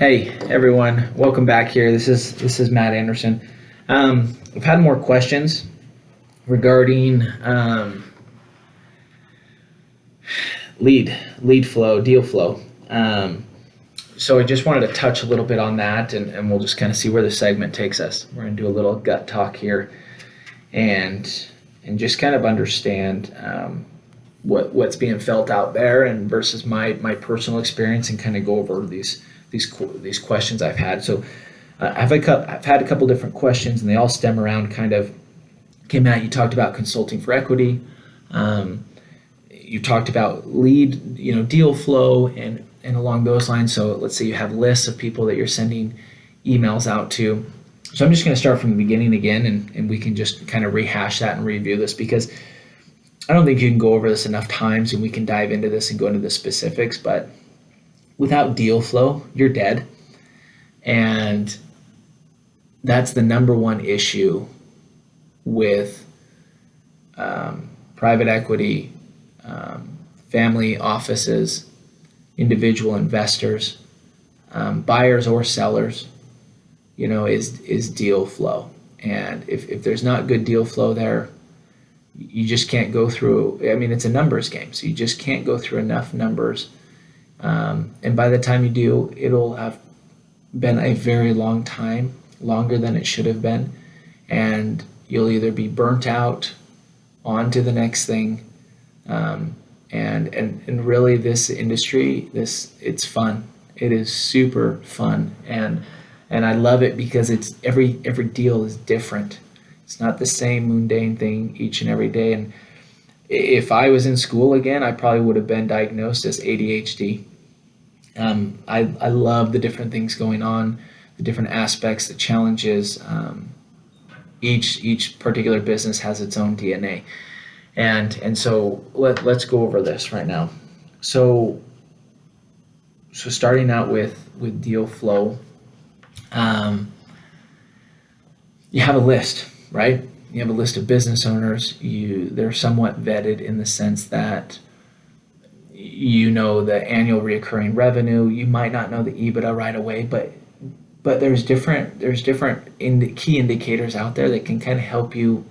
Hey everyone, welcome back here. This is Matt Anderson. I've had more questions regarding lead flow, deal flow. So I just wanted to touch a little bit on that, and we'll just kind of see where the segment takes us. We're going to do a little gut talk here, and just kind of understand what's being felt out there, and versus my personal experience, and kind of go over these questions I've had. So I've had a couple different questions, and they all stem around kind of. Okay, Matt, you talked about consulting for equity. You talked about lead, deal flow, and along those lines. So let's say you have lists of people that you're sending emails out to. So I'm just going to start from the beginning again, and we can just kind of rehash that and review this, because I don't think you can go over this enough times, and we can dive into this and go into the specifics. But without deal flow, you're dead. And that's the number one issue with private equity, family offices, individual investors, buyers or sellers, is deal flow. And if there's not good deal flow there, you just can't go through. I mean, it's a numbers game, so you just can't go through enough numbers. And by the time you do, it'll have been a very long time, longer than it should have been. And you'll either be burnt out, on to the next thing. And really, this industry, it's fun. It is super fun. And I love it because it's every deal is different. It's not the same mundane thing each and every day. And if I was in school again, I probably would have been diagnosed as ADHD. I love the different things going on, the different aspects, the challenges. Each particular business has its own DNA, and so let's go over this right now. So starting out with deal flow, you have a list, right? You have a list of business owners. They're somewhat vetted in the sense that the annual recurring revenue. You might not know the EBITDA right away, but there's different key indicators out there that can kind of help you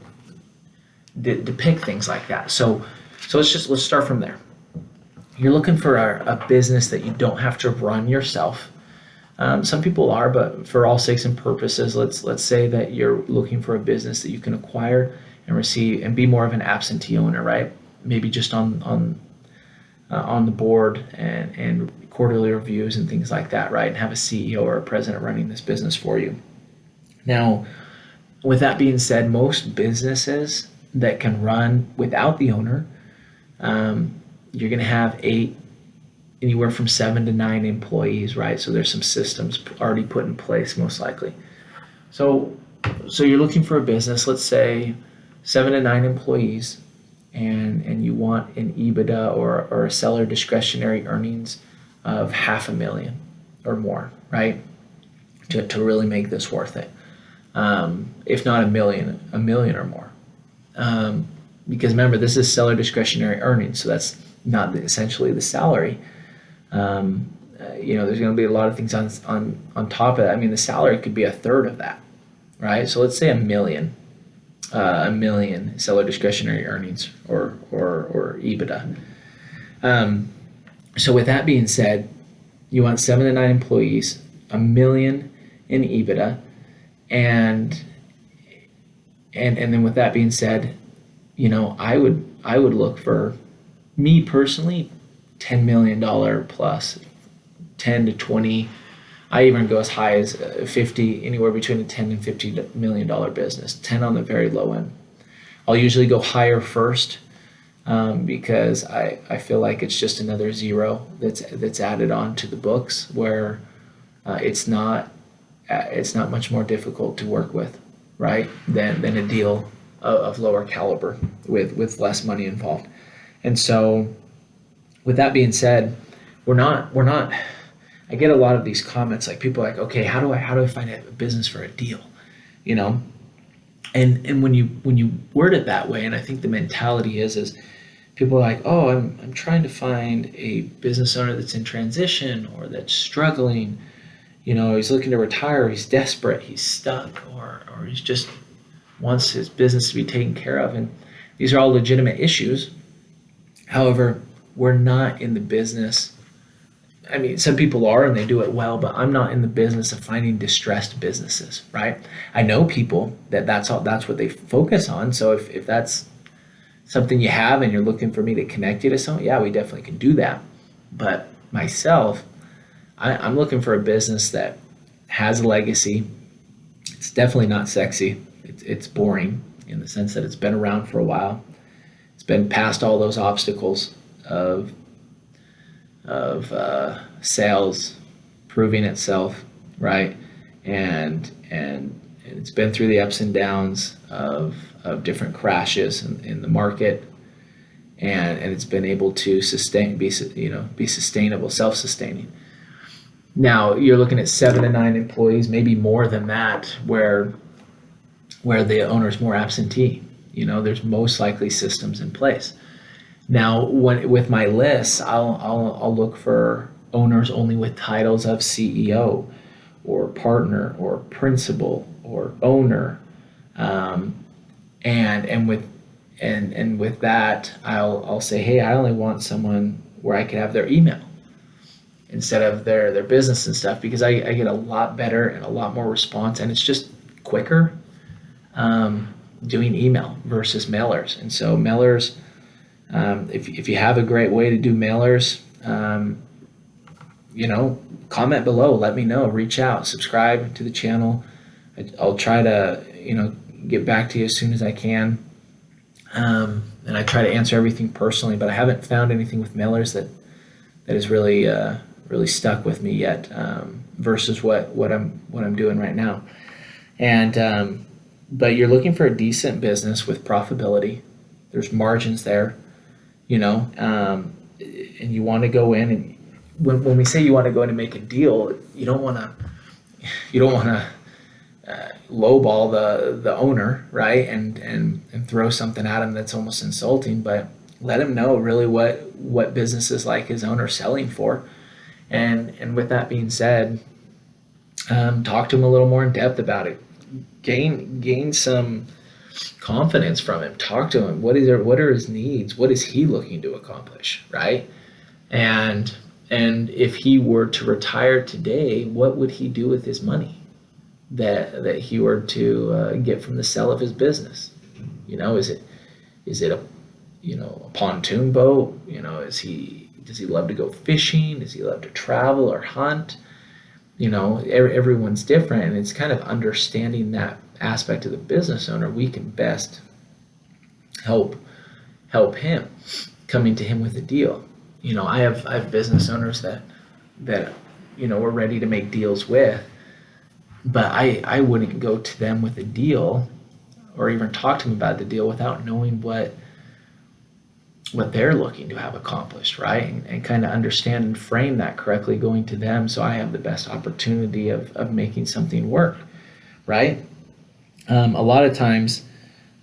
depict things like that. So let's start from there. You're looking for a business that you don't have to run yourself. Some people are, but for all sakes and purposes, let's say that you're looking for a business that you can acquire and receive and be more of an absentee owner, right? Maybe just on the board and quarterly reviews and things like that, right? And have a CEO or a president running this business for you. Now, with that being said, most businesses that can run without the owner, you're going to have anywhere from 7 to 9 employees, right? So there's some systems already put in place, most likely. So you're looking for a business, let's say 7 to 9 employees, and you want an EBITDA or a seller discretionary earnings of $500,000 or more, right? To really make this worth it. If not $1 million or more. Because remember, this is seller discretionary earnings, so that's not essentially the salary. There's going to be a lot of things on top of that. I mean, the salary could be a third of that, right? So let's say $1 million seller discretionary earnings or EBITDA. So with that being said, you want 7 to 9 employees, $1 million in EBITDA, and then with that being said, I would look for, me personally, $10 million plus, 10 to 20. I even go as high as 50, anywhere between a $10 and $50 million business, 10 on the very low end. I'll usually go higher first because I feel like it's just another zero that's added on to the books, where it's not much more difficult to work with, right, than a deal of lower caliber with less money involved. And so with that being said, we're not I get a lot of these comments, like people are like, okay, how do I find a business for a deal? And when you word it that way, and I think the mentality is people are like, oh, I'm trying to find a business owner that's in transition or that's struggling, he's looking to retire, he's desperate, he's stuck, or he's just wants his business to be taken care of. And these are all legitimate issues. However, we're not in the business. I mean, some people are and they do it well, but I'm not in the business of finding distressed businesses, right? I know people that's what they focus on. So if that's something you have and you're looking for me to connect you to someone, yeah, we definitely can do that. But myself, I'm looking for a business that has a legacy. It's definitely not sexy. It's boring in the sense that it's been around for a while. It's been past all those obstacles of sales, proving itself, right? And it's been through the ups and downs of different crashes in the market, and it's been able to be sustainable, self-sustaining. Now you're looking at 7 to 9 employees, maybe more than that, where the owner's more absentee. There's most likely systems in place. Now, with my lists, I'll look for owners only with titles of CEO or partner or principal or owner, and with that, I'll say, hey, I only want someone where I can have their email instead of their business and stuff, because I get a lot better and a lot more response, and it's just quicker doing email versus mailers. And so mailers, if you have a great way to do mailers, comment below, let me know, reach out, subscribe to the channel. I'll try to, get back to you as soon as I can. And I try to answer everything personally, but I haven't found anything with mailers that has really stuck with me yet, versus what I'm doing right now. And, but you're looking for a decent business with profitability. There's margins there, and you want to go in, and when we say you want to go in and make a deal, you don't want to lowball the owner, right? And throw something at him that's almost insulting, but let him know really what business is like his owner selling for. And with that being said, talk to him a little more in depth about it. Gain some confidence from him. Talk to him. What are his needs? What is he looking to accomplish, right? And if he were to retire today, what would he do with his money that he were to get from the sale of his business? Is it a pontoon boat? Does he love to go fishing? Does he love to travel or hunt? Everyone's different, and it's kind of understanding that aspect of the business owner. We can best help him, coming to him with a deal. I have business owners that we're ready to make deals with, but I wouldn't go to them with a deal or even talk to them about the deal without knowing what they're looking to have accomplished, right? And kind of understand and frame that correctly going to them, so I have the best opportunity of making something work, right? A lot of times,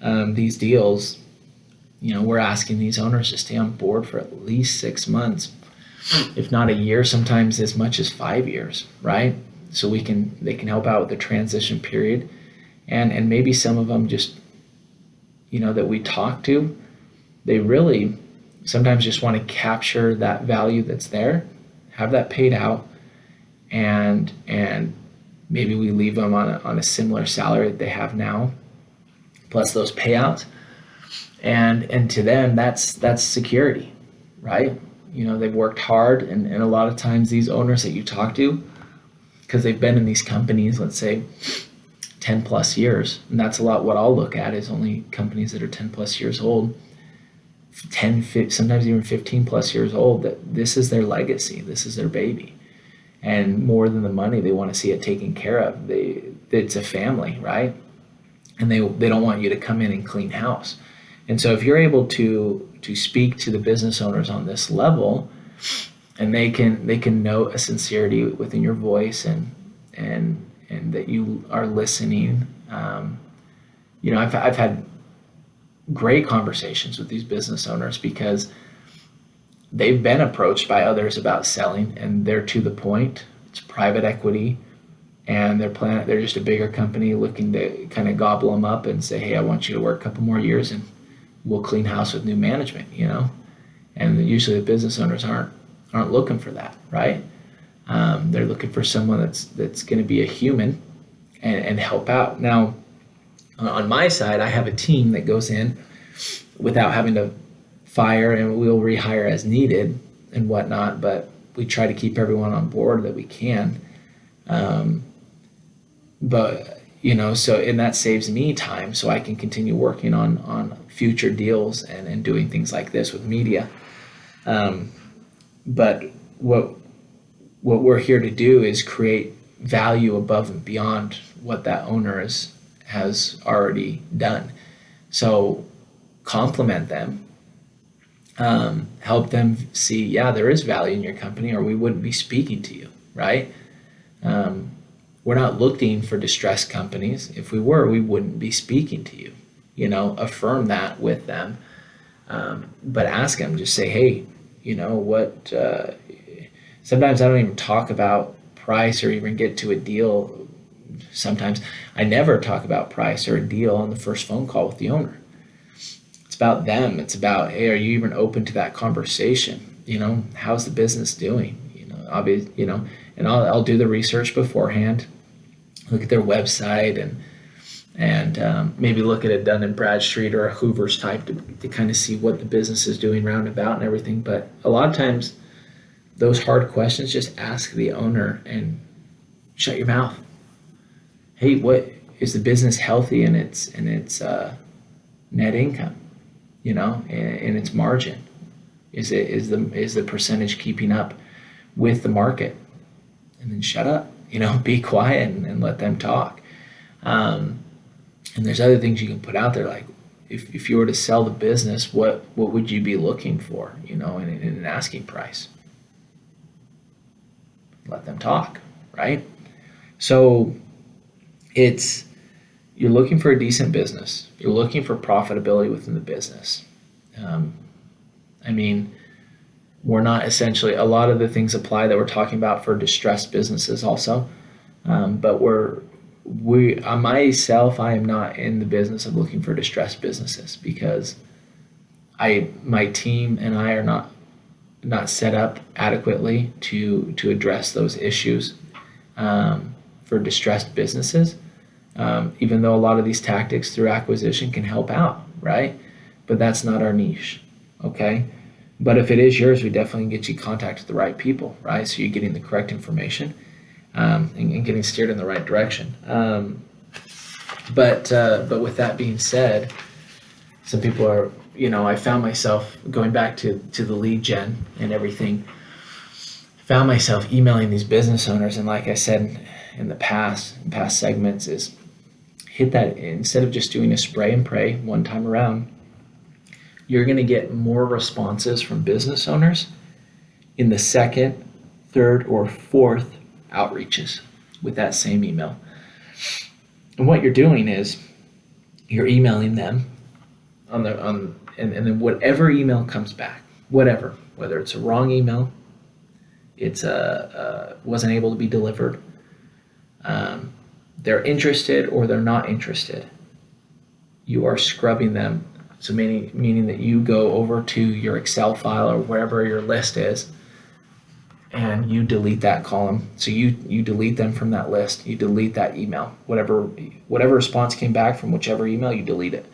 these deals, we're asking these owners to stay on board for at least 6 months, if not a year, sometimes as much as 5 years, right? So they can help out with the transition period, and maybe some of them just, that we talk to, they really sometimes just want to capture that value that's there, have that paid out, and maybe we leave them on a similar salary that they have now, plus those payouts, and to them that's security, right? They've worked hard, and a lot of times these owners that you talk to, because they've been in these companies, let's say 10 plus years, and that's a lot what I'll look at is only companies that are 10 plus years old, 10, sometimes even 15 plus years old, that this is their legacy, this is their baby. And more than the money, they want to see it taken care of. It's a family, right? And they don't want you to come in and clean house. And so if you're able to speak to the business owners on this level, and they can note a sincerity within your voice, and that you are listening. I've had great conversations with these business owners because they've been approached by others about selling, and they're to the point. It's private equity and they're just a bigger company looking to kind of gobble them up and say, hey, I want you to work a couple more years and we'll clean house with new management, And usually the business owners aren't looking for that, right? They're looking for someone that's going to be a human and help out. Now, on my side, I have a team that goes in without having to fire, and we'll rehire as needed and whatnot, but we try to keep everyone on board that we can. But and that saves me time so I can continue working on future deals and doing things like this with media. But what we're here to do is create value above and beyond what that owner has already done. So compliment them, help them see, yeah, there is value in your company, or we wouldn't be speaking to you, right? We're not looking for distressed companies. If we were, we wouldn't be speaking to you. Affirm that with them, but ask them. Just say, hey, what? Sometimes I don't even talk about price or even get to a deal. Sometimes I never talk about price or a deal on the first phone call with the owner. It's about them. It's about, hey, are you even open to that conversation? How's the business doing? And I'll do the research beforehand, look at their website and maybe look at a Dun & Bradstreet or a Hoover's type to kind of see what the business is doing roundabout and everything. But a lot of times those hard questions, just ask the owner and shut your mouth. Hey, what is the business healthy in its net income, in its margin? Is the percentage keeping up with the market? And then shut up, be quiet and let them talk. And there's other things you can put out there, like if you were to sell the business, what would you be looking for, in an asking price? Let them talk, right? So you're looking for a decent business. You're looking for profitability within the business. We're not essentially, a lot of the things apply that we're talking about for distressed businesses also. But myself, I am not in the business of looking for distressed businesses because my team and I are not set up adequately to address those issues for distressed businesses, even though a lot of these tactics through acquisition can help out, right? But that's not our niche, okay? But if it is yours, we definitely get you in contact with the right people, right? So you're getting the correct information and getting steered in the right direction. But with that being said, some people are, I found myself going back to the lead gen and everything. Found myself emailing these business owners, and like I said in past segments, is hit that instead of just doing a spray and pray one time around. You're going to get more responses from business owners in the second, third, or fourth outreaches with that same email. And what you're doing is you're emailing them and then whatever email comes back, whether it's a wrong email, it's wasn't able to be delivered, they're interested or they're not interested, you are scrubbing them. So meaning that you go over to your Excel file or wherever your list is, and you delete that column. So you delete them from that list. You delete that email. Whatever response came back from whichever email, you delete it.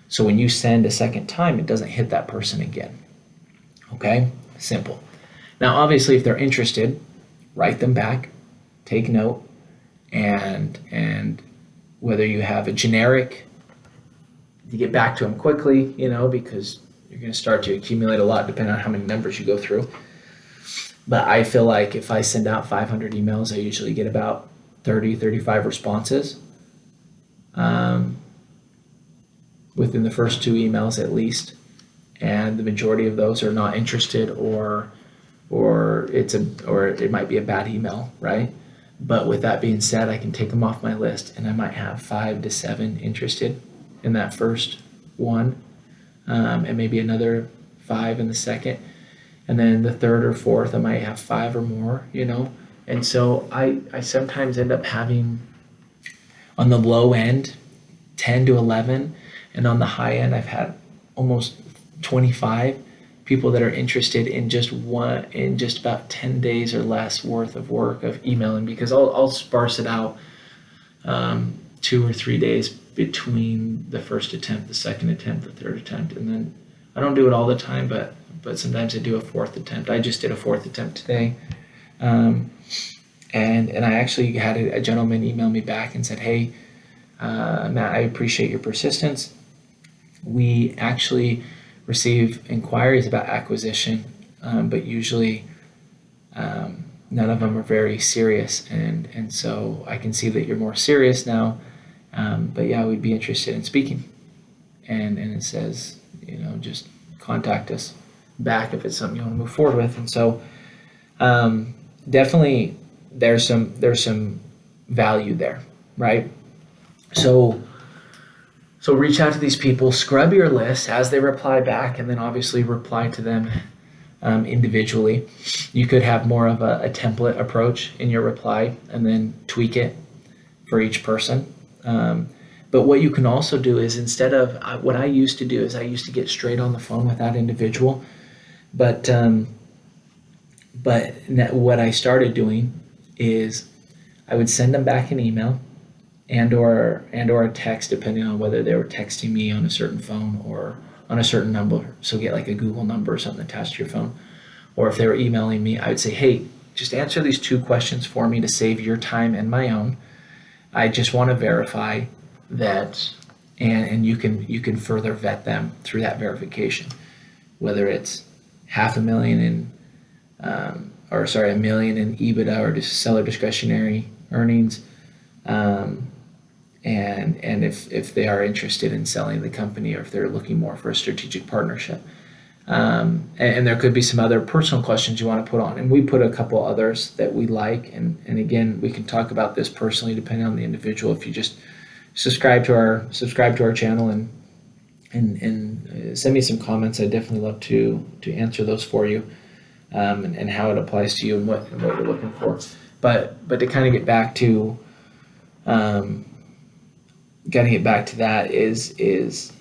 So when you send a second time, it doesn't hit that person again. Okay? Simple. Now, obviously, if they're interested, write them back, take note, and whether you have a generic, you get back to them quickly, because you're going to start to accumulate a lot depending on how many numbers you go through. But I feel like if I send out 500 emails, I usually get about 35 responses within the first 2 emails at least. And the majority of those are not interested or it might be a bad email, right? But with that being said, I can take them off my list and I might have 5 to 7 interested in that first one, and maybe another 5 in the second, and then the third or fourth I might have 5 or more, And so I sometimes end up having, on the low end, 10 to 11, and on the high end, I've had almost 25 people that are interested in just about 10 days or less worth of work of emailing, because I'll sparse it out 2 or 3 days between the first attempt, the second attempt, the third attempt, and then I don't do it all the time, but sometimes I do a fourth attempt. I just did a fourth attempt today. And I actually had a gentleman email me back and said, "Hey, Matt, I appreciate your persistence. We actually receive inquiries about acquisition, but usually none of them are very serious. And so I can see that you're more serious now. But yeah, we'd be interested in speaking." And it says, just contact us back if it's something you want to move forward with. And so definitely there's some value there, right? So reach out to these people, scrub your list as they reply back, and then obviously reply to them individually. You could have more of a template approach in your reply and then tweak it for each person. But what you can also do is, instead of what I used to do is I used to get straight on the phone with that individual. But what I started doing is I would send them back an email and or a text, depending on whether they were texting me on a certain phone or on a certain number. So get like a Google number or something attached to your phone. Or if they were emailing me, I would say, "Hey, just answer these 2 questions for me to save your time and my own. I just want to verify that," and you can further vet them through that verification, whether it's $500,000 in $1 million in EBITDA or just seller discretionary earnings, and if they are interested in selling the company, or if they're looking more for a strategic partnership. And there could be some other personal questions you want to put on, and we put a couple others that we like, and again, we can talk about this personally depending on the individual. If you just subscribe to our channel and send me some comments, I'd definitely love to answer those for you, and how it applies to you and what you're looking for. But to kind of get back to that is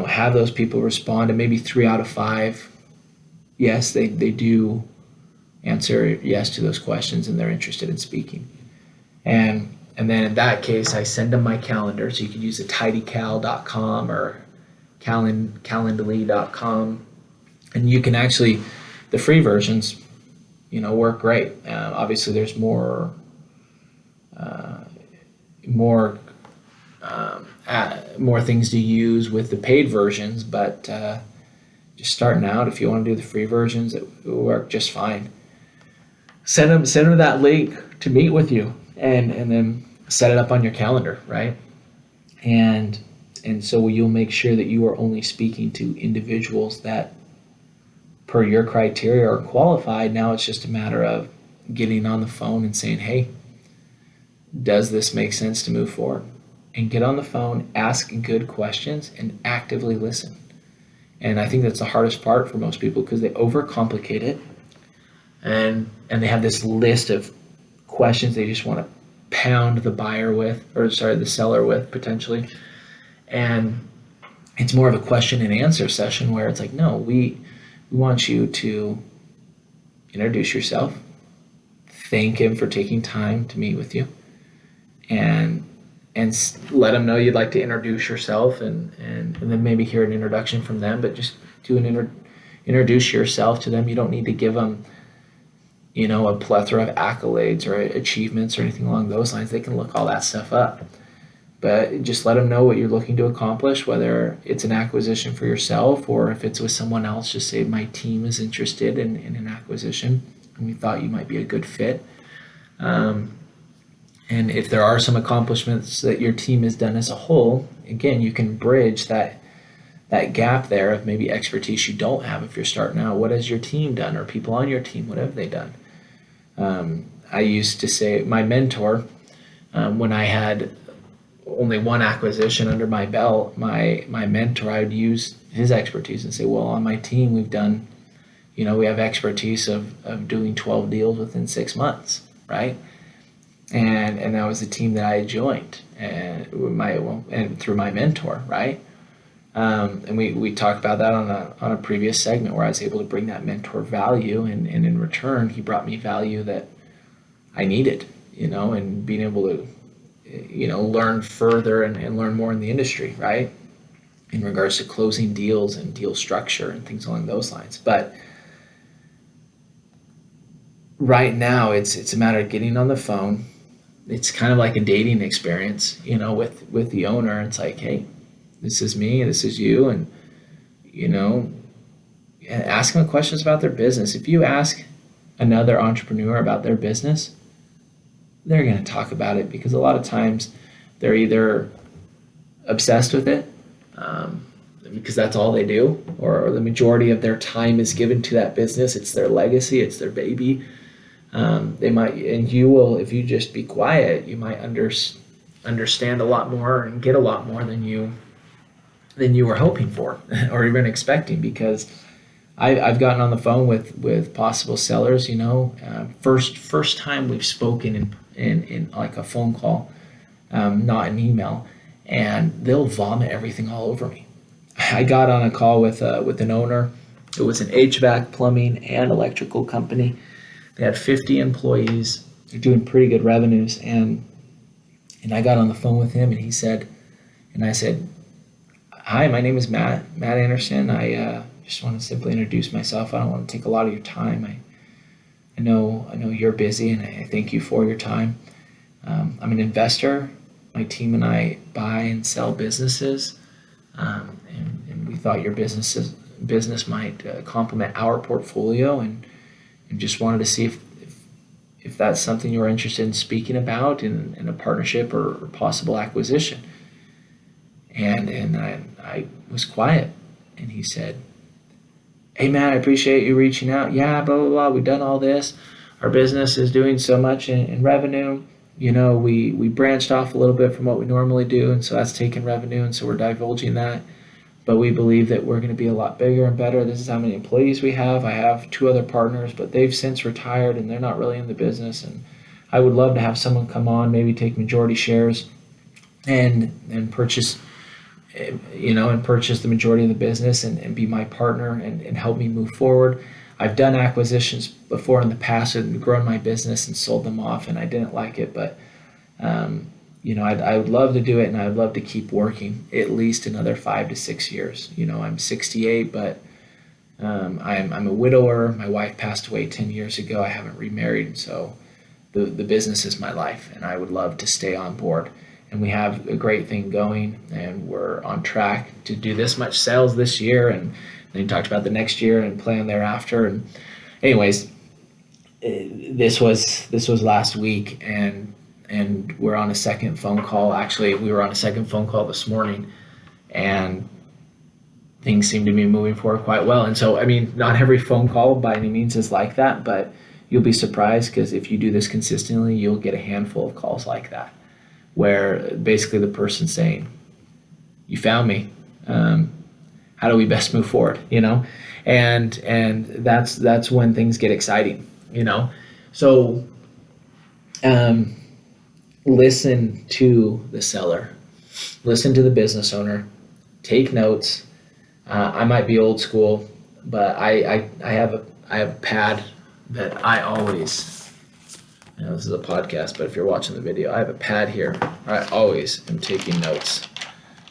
have those people respond, and maybe 3 out of 5, yes, they do answer yes to those questions and they're interested in speaking. And then in that case, I send them my calendar. So you can use a tidycal.com or calendly.com, and you can actually, the free versions, work great. Obviously, there's more things to use with the paid versions, but just starting out, if you want to do the free versions, it will work just fine. Send them that link to meet with you, and then set it up on your calendar, right? And so you'll make sure that you are only speaking to individuals that, per your criteria, are qualified. Now it's just a matter of getting on the phone and saying, "Hey, does this make sense to move forward?" And get on the phone, ask good questions, and actively listen. And I think that's the hardest part for most people, because they overcomplicate it, and they have this list of questions they just want to pound the seller with, potentially. And it's more of a question and answer session, where it's like, no, we want you to introduce yourself, thank him for taking time to meet with you, and let them know you'd like to introduce yourself, and then maybe hear an introduction from them. But just do introduce yourself to them. You don't need to give them a plethora of accolades or achievements or anything along those lines. They can look all that stuff up. But just let them know what you're looking to accomplish, whether it's an acquisition for yourself or if it's with someone else. Just say, "My team is interested in an acquisition, and we thought you might be a good fit." And if there are some accomplishments that your team has done as a whole, again, you can bridge that gap there of maybe expertise you don't have if you're starting out. What has your team done, or people on your team, what have they done? I used to say, my mentor, when I had only one acquisition under my belt, my mentor, I would use his expertise and say, "Well, on my team, we have expertise of doing 12 deals within 6 months." right? And that was the team that I joined, and and through my mentor, right? And we talked about that on a previous segment where I was able to bring that mentor value, and in return, he brought me value that I needed, and being able to, learn further and learn more in the industry, right? In regards to closing deals and deal structure and things along those lines. But right now, it's a matter of getting on the phone. It's kind of like a dating experience, with the owner. It's like, hey, this is me, this is you, and you know, and ask them questions about their business. If you ask another entrepreneur about their business, they're going to talk about it because a lot of times they're either obsessed with it, because that's all they do, or the majority of their time is given to that business. It's their legacy, it's their baby. They might, and you will, if you just be quiet, you might understand a lot more and get a lot more than you were hoping for or even expecting. Because I've gotten on the phone with possible sellers. First time we've spoken in like a phone call, not an email, and they'll vomit everything all over me. I got on a call with an owner. It was an HVAC, plumbing, and electrical company. They had 50 employees. They're doing pretty good revenues, and I got on the phone with him, and I said, "Hi, my name is Matt Anderson. I just want to simply introduce myself. I don't want to take a lot of your time. I know you're busy, and I thank you for your time. I'm an investor. My team and I buy and sell businesses, and we thought your business might complement our portfolio, and just wanted to see if that's something you were interested in speaking about in a partnership or possible acquisition." And I was quiet, and he said, "Hey Matt, I appreciate you reaching out. Yeah, blah blah blah. We've done all this. Our business is doing so much in revenue. We branched off a little bit from what we normally do, and so that's taking revenue, and so we're divulging that. But we believe that we're going to be a lot bigger and better. This is how many employees we have. I have two other partners, but they've since retired, and they're not really in the business. And I would love to have someone come on, maybe take majority shares, and purchase." And purchase the majority of the business and be my partner and help me move forward. I've done acquisitions before in the past and grown my business and sold them off, and I didn't like it, but I would love to do it, and I would love to keep working at least another 5 to 6 years. I'm 68, but I'm a widower. My wife passed away 10 years ago. I haven't remarried, so the business is my life, and I would love to stay on board. And we have a great thing going, and we're on track to do this much sales this year, and then we talked about the next year and plan thereafter. And anyways, this was last week, and we're on a second phone call. Actually, we were on a second phone call this morning, and things seem to be moving forward quite well. And so, not every phone call by any means is like that, but you'll be surprised, because if you do this consistently, you'll get a handful of calls like that, where basically the person's saying, "You found me. How do we best move forward?" And that's when things get exciting. So listen to the seller, listen to the business owner, take notes. I might be old school, but I have a pad that I always. This is a podcast, but if you're watching the video, I have a pad here. I always am taking notes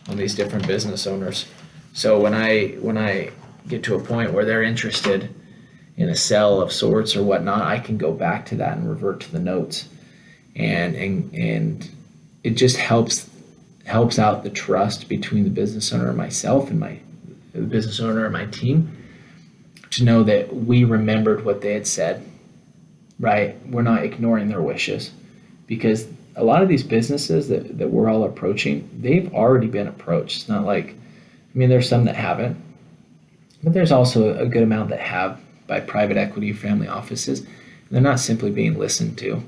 on these different business owners. So when I get to a point where they're interested in a sell of sorts or whatnot, I can go back to that and revert to the notes, and it just helps out the trust between the business owner and myself and the business owner and my team, to know that we remembered what they had said. Right? We're not ignoring their wishes, because a lot of these businesses that we're all approaching, they've already been approached. It's not like, there's some that haven't, but there's also a good amount that have, by private equity family offices. And they're not simply being listened to.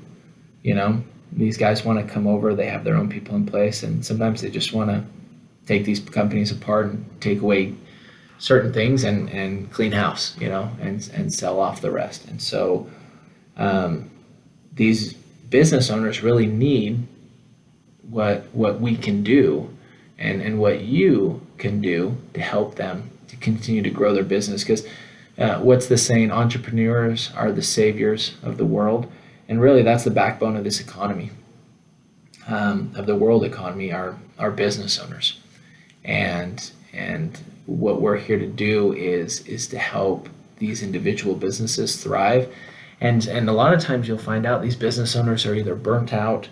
These guys want to come over, they have their own people in place, and sometimes they just want to take these companies apart and take away certain things and clean house, and sell off the rest. And so these business owners really need what we can do and what you can do to help them to continue to grow their business. Because what's the saying? Entrepreneurs are the saviors of the world. And really, that's the backbone of this economy, of the world economy, are business owners. And what we're here to do is to help these individual businesses thrive. And a lot of times you'll find out these business owners are either burnt out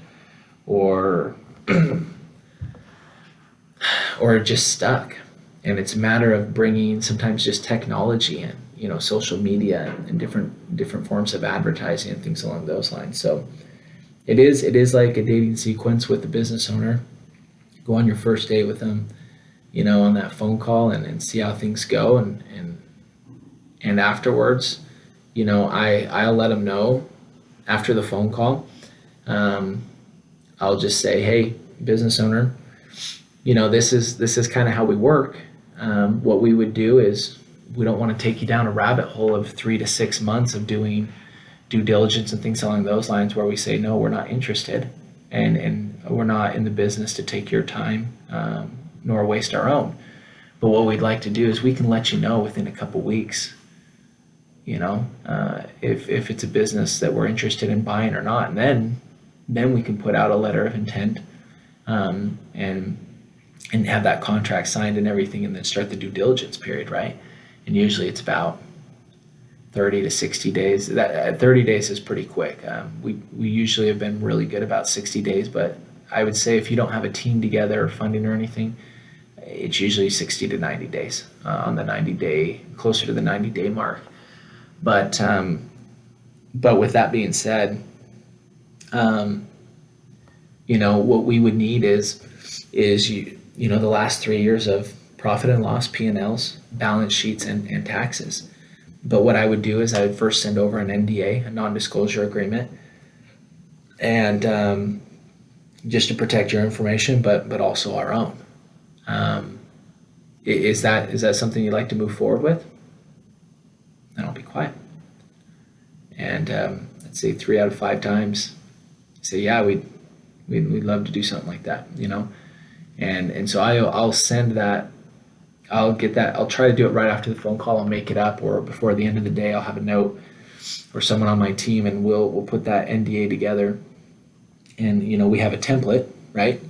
or or just stuck. And it's a matter of bringing sometimes just technology in, social media and different forms of advertising and things along those lines. So it is like a dating sequence with the business owner. Go on your first date with them, on that phone call and see how things go. And afterwards, I'll let them know after the phone call. I'll just say, hey, business owner, this is kind of how we work. What we would do is we don't want to take you down a rabbit hole of 3 to 6 months of doing due diligence and things along those lines where we say, no, we're not interested. And we're not in the business to take your time, nor waste our own. But what we'd like to do is we can let you know within a couple weeks, if it's a business that we're interested in buying or not. And then we can put out a letter of intent, and have that contract signed and everything, and then start the due diligence period, right? And usually it's about 30 to 60 days. That 30 days is pretty quick. We usually have been really good about 60 days, but I would say if you don't have a team together or funding or anything, it's usually 60 to 90 days on the 90-day, closer to the 90-day mark. But with that being said, what we would need is the last 3 years of profit and loss, P&Ls, balance sheets, and taxes. But what I would do is I would first send over an NDA, a non-disclosure agreement, and just to protect your information, but also our own. Is that something you'd like to move forward with? Then I'll be quiet. And let's say 3 out of 5 times, say, yeah, we'd love to do something like that, And so I'll send that. I'll get that. I'll try to do it right after the phone call. I'll make it up, or before the end of the day, I'll have a note or someone on my team, and we'll put that NDA together. And we have a template, right?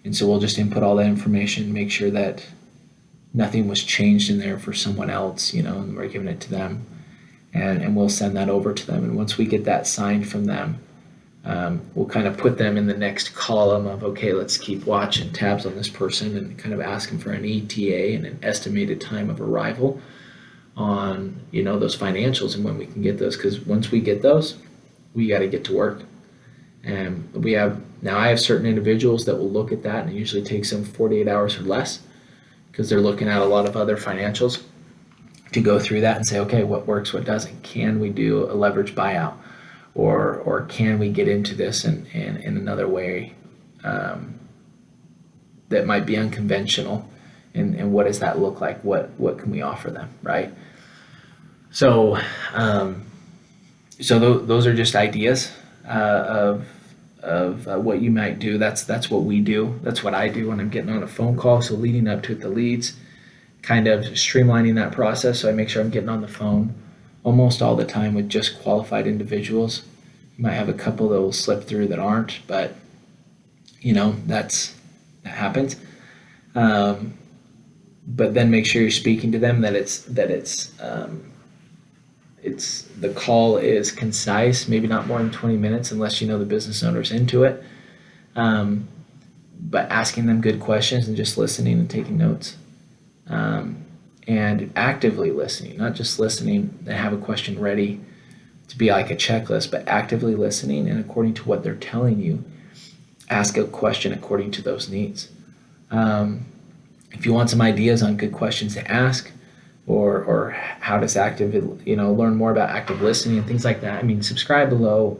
And so we'll just input all that information, make sure that nothing was changed in there for someone else, and we're giving it to them, and we'll send that over to them. And once we get that signed from them, we'll kind of put them in the next column of, okay, let's keep watching tabs on this person and kind of ask them for an ETA and an estimated time of arrival on, those financials and when we can get those. Because once we get those, we got to get to work. And I have certain individuals that will look at that, and it usually takes them 48 hours or less because they're looking at a lot of other financials to go through that and say, okay, what works, what doesn't? Can we do a leverage buyout? Or can we get into this in another way that might be unconventional? And what does that look like? What can we offer them, right? So those are just ideas of what you might do. That's what we do. That's what I do when I'm getting on a phone call. So leading up to it, the leads, kind of streamlining that process. So I make sure I'm getting on the phone almost all the time with just qualified individuals. You might have a couple that will slip through that aren't, but that happens. But then make sure you're speaking to them, that it's the call is concise, maybe not more than 20 minutes unless the business owner's into it. But asking them good questions and just listening and taking notes. And actively listening, not just listening and have a question ready to be like a checklist, but actively listening, and according to what they're telling you, ask a question according to those needs. If you want some ideas on good questions to ask, or how does learn more about active listening and things like that, subscribe below,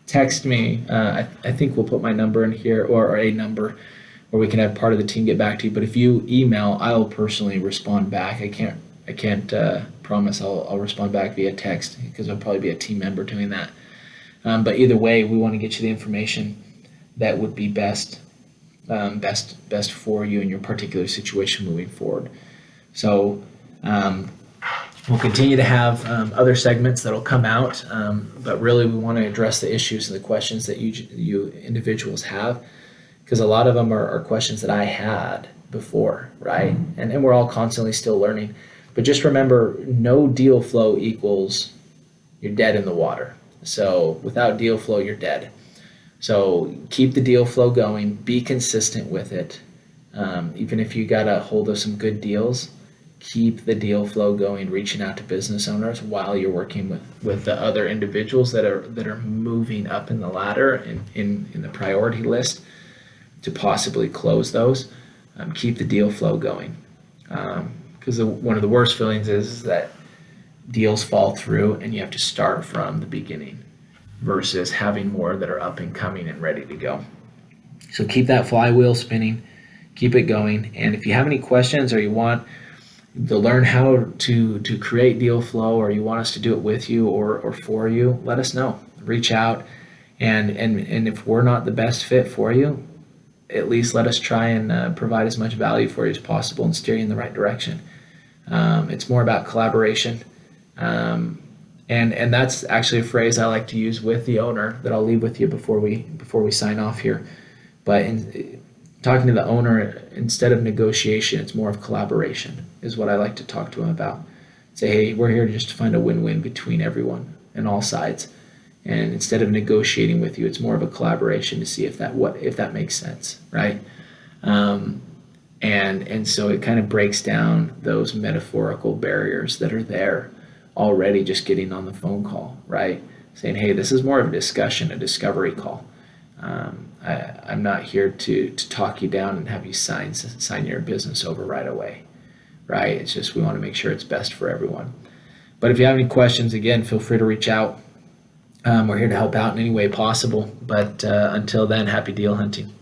text me. I think we'll put my number in here, or a number, or we can have part of the team get back to you. But if you email, I'll personally respond back. I can't promise I'll respond back via text, because I'll probably be a team member doing that. But either way, we want to get you the information that would be best for you in your particular situation moving forward. So we'll continue to have other segments that'll come out, but really we want to address the issues and the questions that you individuals have, because a lot of them are questions that I had before, right? And we're all constantly still learning. But just remember, no deal flow equals you're dead in the water. So without deal flow, you're dead. So keep the deal flow going, be consistent with it. Even if you got a hold of some good deals, keep the deal flow going, reaching out to business owners while you're working with the other individuals that are moving up in the ladder in the priority list to possibly close those. Keep the deal flow going. Because one of the worst feelings is that deals fall through and you have to start from the beginning versus having more that are up and coming and ready to go. So keep that flywheel spinning, keep it going. And if you have any questions or you want to learn how to create deal flow, or you want us to do it with you or for you, let us know. Reach out, and if we're not the best fit for you, at least let us try and provide as much value for you as possible and steer you in the right direction. It's more about collaboration. And that's actually a phrase I like to use with the owner that I'll leave with you before we sign off here. But in talking to the owner, instead of negotiation, it's more of collaboration is what I like to talk to him about. Say, hey, we're here just to find a win-win between everyone and all sides. And instead of negotiating with you, it's more of a collaboration to see if that makes sense, right? And so it kind of breaks down those metaphorical barriers that are there already just getting on the phone call, right? Saying, hey, this is more of a discussion, a discovery call. I'm not here to talk you down and have you sign your business over right away, right? It's just we want to make sure it's best for everyone. But if you have any questions, again, feel free to reach out. We're here to help out in any way possible. But until then, happy deal hunting.